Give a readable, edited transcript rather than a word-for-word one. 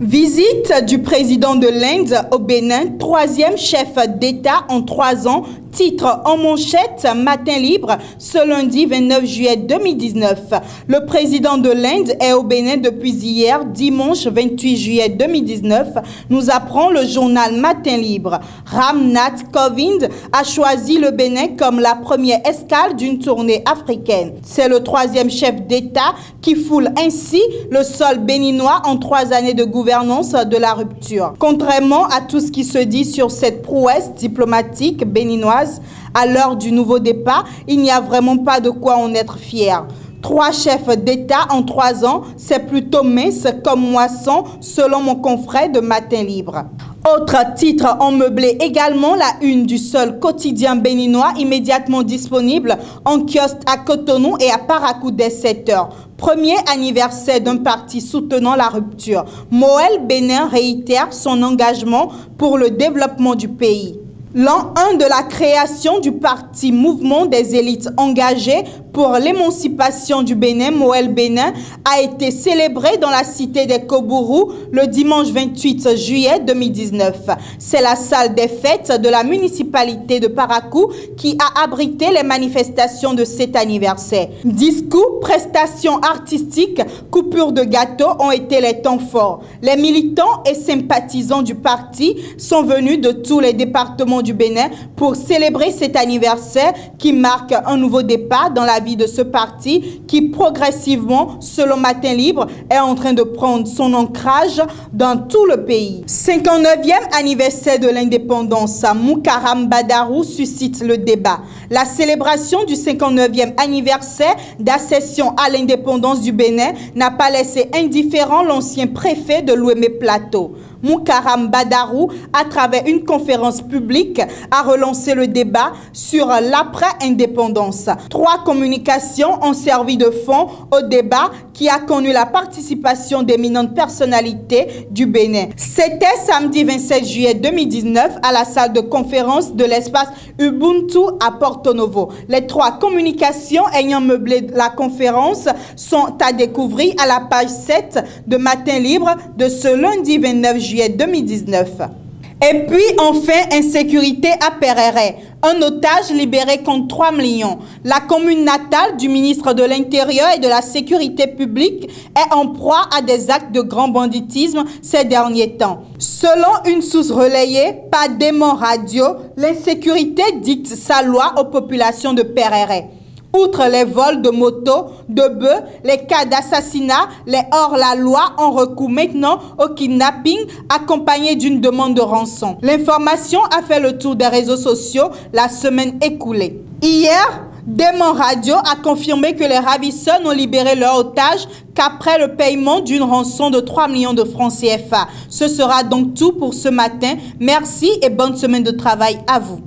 Visite du président de l'Inde au Bénin, troisième chef d'État en 3 ans, titre en manchette Matin Libre ce lundi 29 juillet 2019. Le président de l'Inde est au Bénin depuis hier, dimanche 28 juillet 2019, nous apprend le journal Matin Libre. Ram Nath Kovind a choisi le Bénin comme la première escale d'une tournée africaine. C'est le troisième chef d'État qui foule ainsi le sol béninois en 3 années de gouvernance de la rupture. Contrairement à tout ce qui se dit sur cette prouesse diplomatique béninoise, à l'heure du nouveau départ, il n'y a vraiment pas de quoi en être fier. 3 chefs d'État en 3 ans, c'est plutôt mince comme moisson, selon mon confrère de Matin Libre. Autre titre en meublé également, la une du seul quotidien béninois immédiatement disponible en kiosque à Cotonou et à Parakou dès 7h. Premier anniversaire d'un parti soutenant la rupture. Moël Bénin réitère son engagement pour le développement du pays. L'an 1 de la création du parti Mouvement des élites engagées pour l'émancipation du Bénin, Moël Bénin, a été célébré dans la cité des Kobourou le dimanche 28 juillet 2019. C'est la salle des fêtes de la municipalité de Parakou qui a abrité les manifestations de cet anniversaire. Discours, prestations artistiques, coupures de gâteaux ont été les temps forts. Les militants et sympathisants du parti sont venus de tous les départements du Bénin pour célébrer cet anniversaire qui marque un nouveau départ dans la vie de ce parti qui progressivement, selon Matin Libre, est en train de prendre son ancrage dans tout le pays. 59e anniversaire de l'indépendance, Moukaram Badarou suscite le débat. La célébration du 59e anniversaire d'accession à l'indépendance du Bénin n'a pas laissé indifférent l'ancien préfet de l'Ouémé Plateau. Moukaram Badarou, à travers une conférence publique, a relancé le débat sur l'après-indépendance. 3 communications ont servi de fond au débat qui a connu la participation d'éminentes personnalités du Bénin. C'était samedi 27 juillet 2019 à la salle de conférence de l'espace Ubuntu à Porto Novo. Les 3 communications ayant meublé la conférence sont à découvrir à la page 7 de Matin Libre de ce lundi 29 juillet 2019. Et puis enfin, insécurité à Pereret. Un otage libéré contre 3 millions. La commune natale du ministre de l'Intérieur et de la Sécurité publique est en proie à des actes de grand banditisme ces derniers temps. Selon une source relayée par Démon Radio, l'insécurité dicte sa loi aux populations de Pereret. Outre les vols de motos, de bœufs, les cas d'assassinat, les hors-la-loi ont recours maintenant au kidnapping accompagné d'une demande de rançon. L'information a fait le tour des réseaux sociaux la semaine écoulée. Hier, Démon Radio a confirmé que les ravisseurs n'ont libéré leur otage qu'après le paiement d'une rançon de 3 millions de francs CFA. Ce sera donc tout pour ce matin. Merci et bonne semaine de travail à vous.